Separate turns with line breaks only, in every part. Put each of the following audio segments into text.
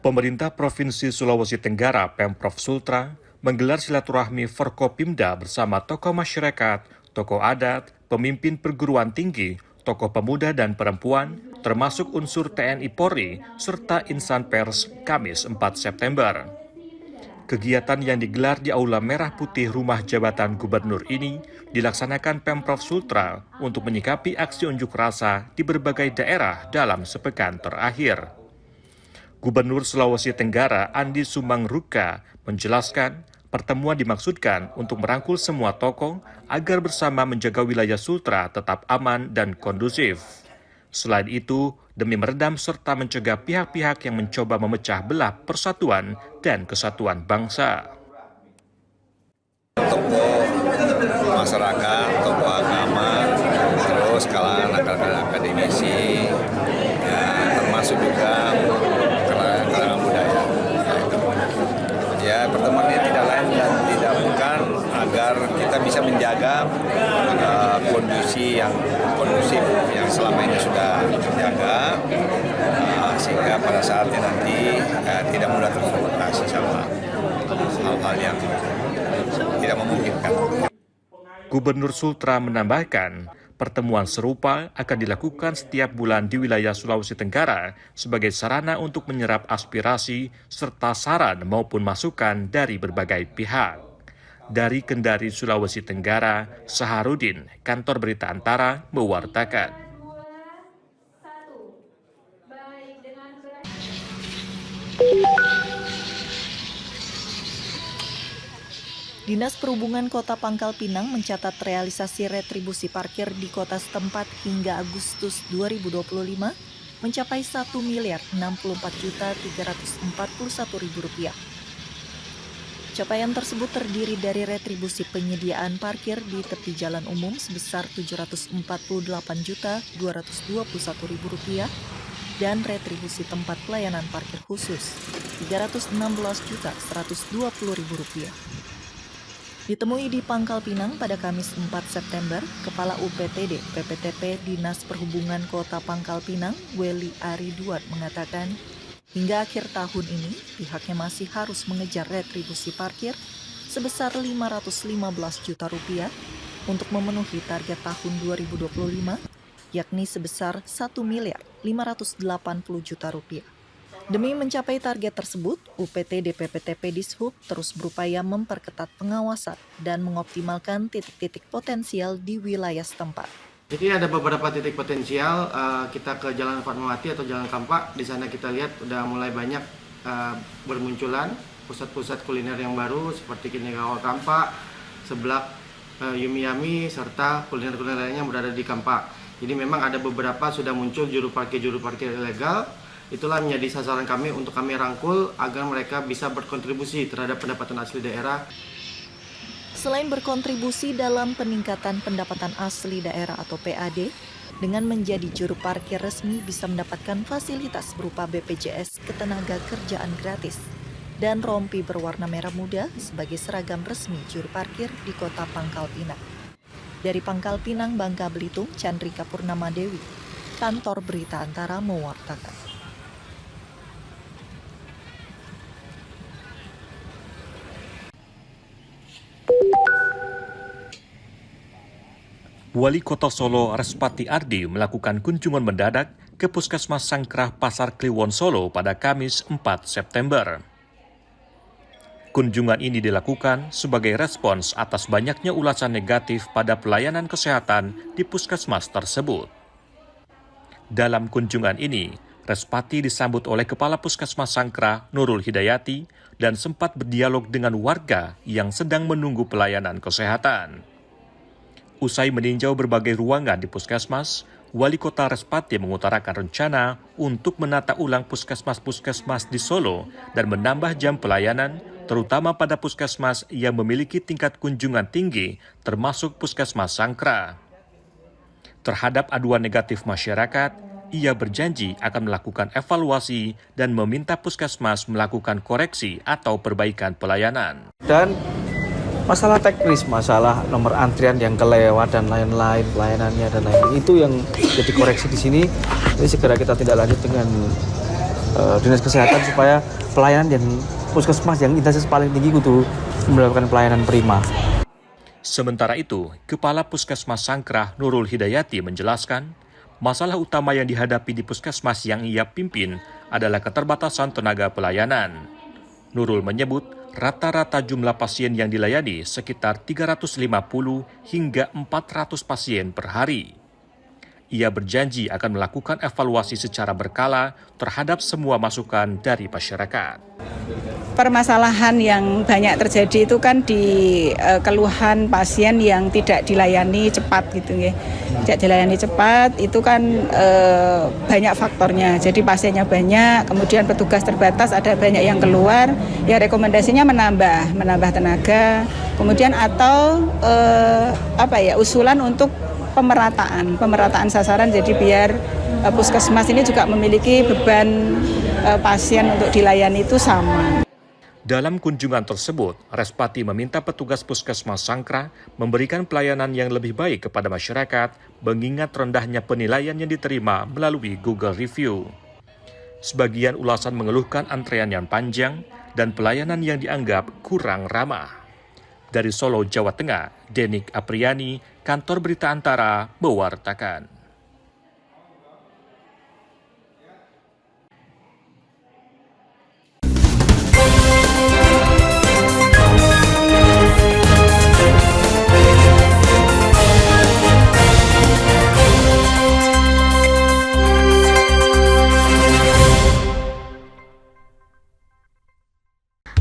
Pemerintah Provinsi Sulawesi Tenggara, Pemprov Sultra, menggelar silaturahmi Forkopimda bersama tokoh masyarakat, tokoh adat, pemimpin perguruan tinggi, tokoh pemuda dan perempuan, termasuk unsur TNI Polri, serta insan pers Kamis 4 September. Kegiatan yang digelar di Aula Merah Putih Rumah Jabatan Gubernur ini dilaksanakan Pemprov Sultra untuk menyikapi aksi unjuk rasa di berbagai daerah dalam sepekan terakhir. Gubernur Sulawesi Tenggara Andi Sumangruka menjelaskan pertemuan dimaksudkan untuk merangkul semua tokoh agar bersama menjaga wilayah Sultra tetap aman dan kondusif. Selain itu, demi meredam serta mencegah pihak-pihak yang mencoba memecah belah persatuan dan kesatuan bangsa.
Tokoh masyarakat, tokoh agama, terus kalangan akademisi, ya, termasuk juga kalangan budaya. Ya, pertemuan ini tidak lain dan tidak bukan agar kita bisa menjaga kondisi yang kondusif yang selama ini sudah terjaga, sehingga pada saatnya nanti tidak mudah terprovokasi sama hal-hal yang tidak memungkinkan.
Gubernur Sultra menambahkan, pertemuan serupa akan dilakukan setiap bulan di wilayah Sulawesi Tenggara sebagai sarana untuk menyerap aspirasi serta saran maupun masukan dari berbagai pihak. Dari Kendari, Sulawesi Tenggara, Saharudin, Kantor Berita Antara, mewartakan.
Dinas Perhubungan Kota Pangkal Pinang mencatat realisasi retribusi parkir di kota setempat hingga Agustus 2025 mencapai Rp1.064.341.000. Capaian tersebut terdiri dari retribusi penyediaan parkir di tepi jalan umum sebesar Rp748.221.000 dan retribusi tempat pelayanan parkir khusus Rp316.120.000. Ditemui di Pangkal Pinang pada Kamis 4 September, Kepala UPTD PPTP Dinas Perhubungan Kota Pangkal Pinang, Weli Ariduan mengatakan, hingga akhir tahun ini pihaknya masih harus mengejar retribusi parkir sebesar Rp515 juta untuk memenuhi target tahun 2025, yakni sebesar Rp1.580 juta. Demi mencapai target tersebut, UPTD PPTP Dishub terus berupaya memperketat pengawasan dan mengoptimalkan titik-titik potensial di wilayah setempat.
Jadi ada beberapa titik potensial, kita ke Jalan Fatmawati atau Jalan Kampak, di sana kita lihat udah mulai banyak bermunculan pusat-pusat kuliner yang baru seperti Kinegawal Kampak, Seblak Yumi-Yami, serta kuliner-kuliner lainnya yang berada di Kampak. Jadi memang ada beberapa sudah muncul juru parkir ilegal. Itulah menjadi sasaran kami untuk kami rangkul agar mereka bisa berkontribusi terhadap pendapatan asli daerah.
Selain berkontribusi dalam peningkatan pendapatan asli daerah atau PAD, dengan menjadi juru parkir resmi bisa mendapatkan fasilitas berupa BPJS Ketenagakerjaan gratis dan rompi berwarna merah muda sebagai seragam resmi juru parkir di Kota Pangkal Pinang. Dari Pangkal Pinang, Bangka Belitung, Chandrika Purnama Dewi, Kantor Berita Antara mewartakan.
Wali Kota Solo Respati Ardi melakukan kunjungan mendadak ke Puskesmas Sangkrah Pasar Kliwon Solo pada Kamis 4 September. Kunjungan ini dilakukan sebagai respons atas banyaknya ulasan negatif pada pelayanan kesehatan di puskesmas tersebut. Dalam kunjungan ini, Respati disambut oleh Kepala Puskesmas Sangkrah Nurul Hidayati dan sempat berdialog dengan warga yang sedang menunggu pelayanan kesehatan. Usai meninjau berbagai ruangan di puskesmas, Wali Kota Respati mengutarakan rencana untuk menata ulang puskesmas-puskesmas di Solo dan menambah jam pelayanan, terutama pada puskesmas yang memiliki tingkat kunjungan tinggi, termasuk Puskesmas Sangkrah. Terhadap aduan negatif masyarakat, ia berjanji akan melakukan evaluasi dan meminta puskesmas melakukan koreksi atau perbaikan pelayanan.
Dan masalah teknis, masalah nomor antrian yang kelewat dan lain-lain, pelayanannya dan lain-lain, itu yang jadi koreksi di sini. Jadi segera kita tindak lanjut dengan dinas kesehatan supaya pelayanan yang puskesmas yang intensitas paling tinggi kudu melakukan pelayanan prima.
Sementara itu, Kepala Puskesmas Sangkrah Nurul Hidayati menjelaskan, masalah utama yang dihadapi di puskesmas yang ia pimpin adalah keterbatasan tenaga pelayanan. Nurul menyebut, rata-rata jumlah pasien yang dilayani sekitar 350 hingga 400 pasien per hari. Ia berjanji akan melakukan evaluasi secara berkala terhadap semua masukan dari masyarakat.
Permasalahan yang banyak terjadi itu kan di keluhan pasien yang tidak dilayani cepat gitu ya. Tidak dilayani cepat itu kan banyak faktornya. Jadi pasiennya banyak, kemudian petugas terbatas, ada banyak yang keluar. Ya rekomendasinya menambah tenaga. Kemudian atau usulan untuk pemerataan sasaran, jadi biar puskesmas ini juga memiliki beban pasien untuk dilayani itu sama.
Dalam kunjungan tersebut, Respati meminta petugas puskesmas Sangkrah memberikan pelayanan yang lebih baik kepada masyarakat, mengingat rendahnya penilaian yang diterima melalui Google Review. Sebagian ulasan mengeluhkan antrean yang panjang dan pelayanan yang dianggap kurang ramah. Dari Solo, Jawa Tengah, Denik Apriani, Kantor Berita Antara, mewartakan.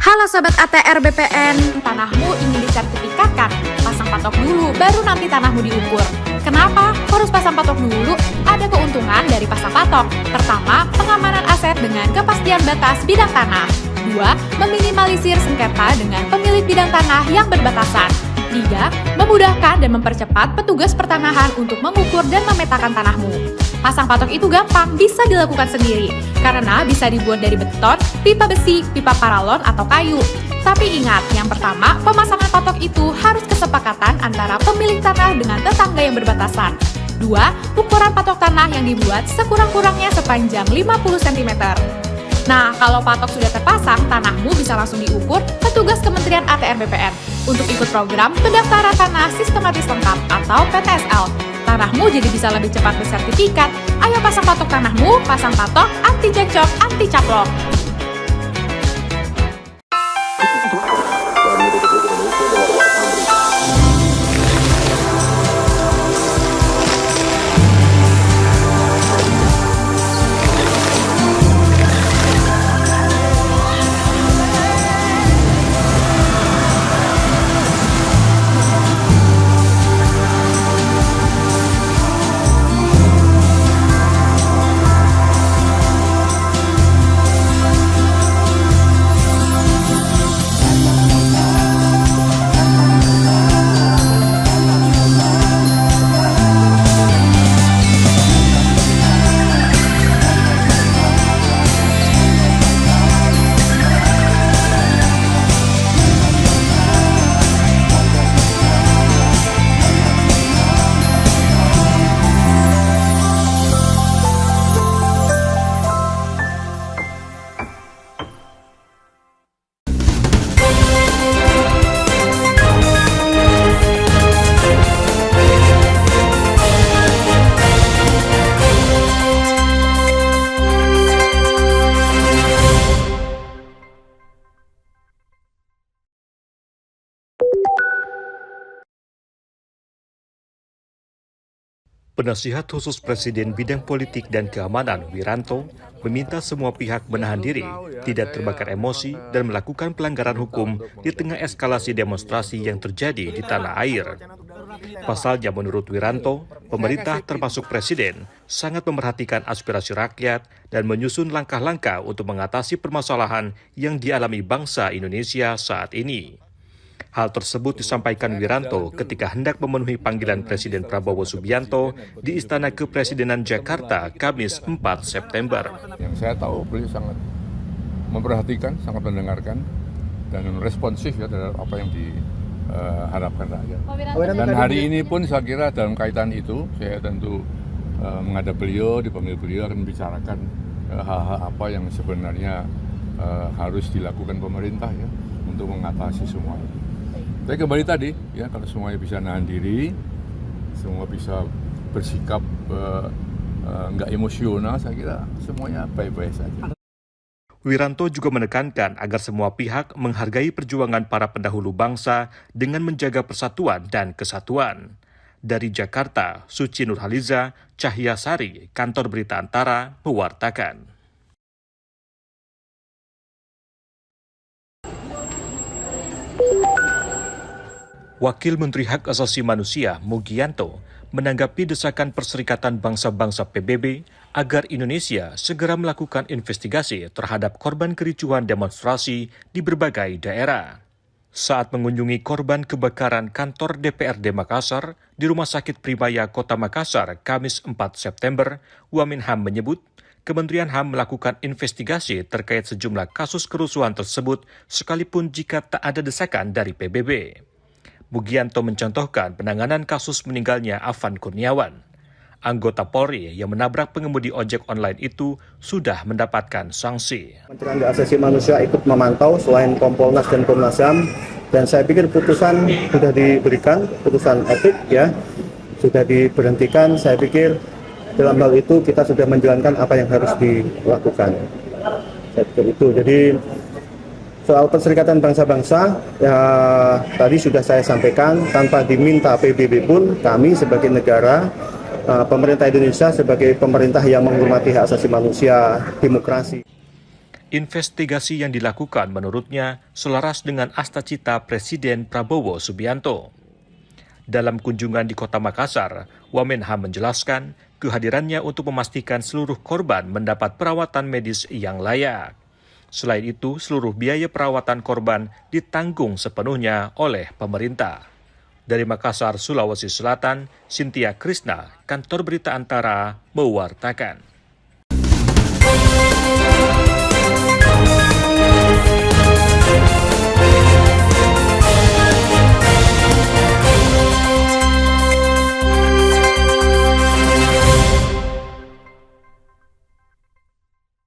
Halo Sobat ATR BPN, tanahmu ingin disertifikatkan? Pasang patok dulu, baru nanti tanahmu diukur. Kenapa harus pasang patok dulu? Ada keuntungan dari pasang patok. Pertama, pengamanan aset dengan kepastian batas bidang tanah. 2. Meminimalisir sengketa dengan pemilik bidang tanah yang berbatasan. 3. Memudahkan dan mempercepat petugas pertanahan untuk mengukur dan memetakan tanahmu. Pasang patok itu gampang, bisa dilakukan sendiri, karena bisa dibuat dari beton, pipa besi, pipa paralon, atau kayu. Tapi ingat, yang pertama, pemasangan patok itu harus kesepakatan antara pemilik tanah dengan tetangga yang berbatasan. 2. Ukuran patok tanah yang dibuat sekurang-kurangnya sepanjang 50 cm. Nah, kalau patok sudah terpasang, tanahmu bisa langsung diukur petugas Kementerian ATR BPN untuk ikut program pendaftaran tanah sistematis lengkap atau PTSL. Tanahmu jadi bisa lebih cepat bersertifikat. Ayo pasang patok tanahmu, pasang patok, anti cekcok, anti caplok.
Penasihat khusus Presiden Bidang Politik dan Keamanan Wiranto meminta semua pihak menahan diri, tidak terbakar emosi, dan melakukan pelanggaran hukum di tengah eskalasi demonstrasi yang terjadi di tanah air. Pasalnya menurut Wiranto, pemerintah termasuk Presiden sangat memperhatikan aspirasi rakyat dan menyusun langkah-langkah untuk mengatasi permasalahan yang dialami bangsa Indonesia saat ini. Hal tersebut disampaikan Wiranto ketika hendak memenuhi panggilan Presiden Prabowo Subianto di Istana Kepresidenan Jakarta, Kamis 4 September.
Yang saya tahu beliau sangat memperhatikan, sangat mendengarkan, dan responsif ya terhadap apa yang diharapkan rakyat. Dan hari ini pun saya kira dalam kaitan itu, saya tentu menghadap beliau, di pemilu beliau akan membicarakan hal-hal apa yang sebenarnya harus dilakukan pemerintah ya untuk mengatasi semua ini. Tapi kembali tadi ya, kalau semuanya bisa nahan diri, semua bisa bersikap nggak emosional, saya kira semuanya baik-baik saja.
Wiranto juga menekankan agar semua pihak menghargai perjuangan para pendahulu bangsa dengan menjaga persatuan dan kesatuan. Dari Jakarta, Suci Nurhaliza, Cahya Sari, Kantor Berita Antara, mewartakan. Wakil Menteri Hak Asasi Manusia, Mugianto, menanggapi desakan Perserikatan Bangsa-Bangsa PBB agar Indonesia segera melakukan investigasi terhadap korban kericuhan demonstrasi di berbagai daerah. Saat mengunjungi korban kebakaran kantor DPRD Makassar di Rumah Sakit Primaya Kota Makassar, Kamis 4 September, Waminham menyebut Kementerian HAM melakukan investigasi terkait sejumlah kasus kerusuhan tersebut sekalipun jika tak ada desakan dari PBB. Mugianto mencontohkan penanganan kasus meninggalnya Afan Kurniawan. Anggota Polri yang menabrak pengemudi ojek online itu sudah mendapatkan sanksi.
Kementerian Hak Asasi Manusia ikut memantau selain Kompolnas dan Komnas HAM, dan saya pikir putusan sudah diberikan, putusan etik ya, sudah diberhentikan. Saya pikir dalam hal itu kita sudah menjalankan apa yang harus dilakukan. Saya pikir itu. Jadi soal Perserikatan Bangsa-Bangsa, ya, tadi sudah saya sampaikan, tanpa diminta PBB pun kami sebagai negara, pemerintah Indonesia sebagai pemerintah yang menghormati hak asasi manusia, demokrasi.
Investigasi yang dilakukan menurutnya selaras dengan astacita Presiden Prabowo Subianto. Dalam kunjungan di Kota Makassar, Wamenhan menjelaskan kehadirannya untuk memastikan seluruh korban mendapat perawatan medis yang layak. Selain itu, seluruh biaya perawatan korban ditanggung sepenuhnya oleh pemerintah. Dari Makassar, Sulawesi Selatan, Cynthia Krisna, Kantor Berita Antara, mewartakan.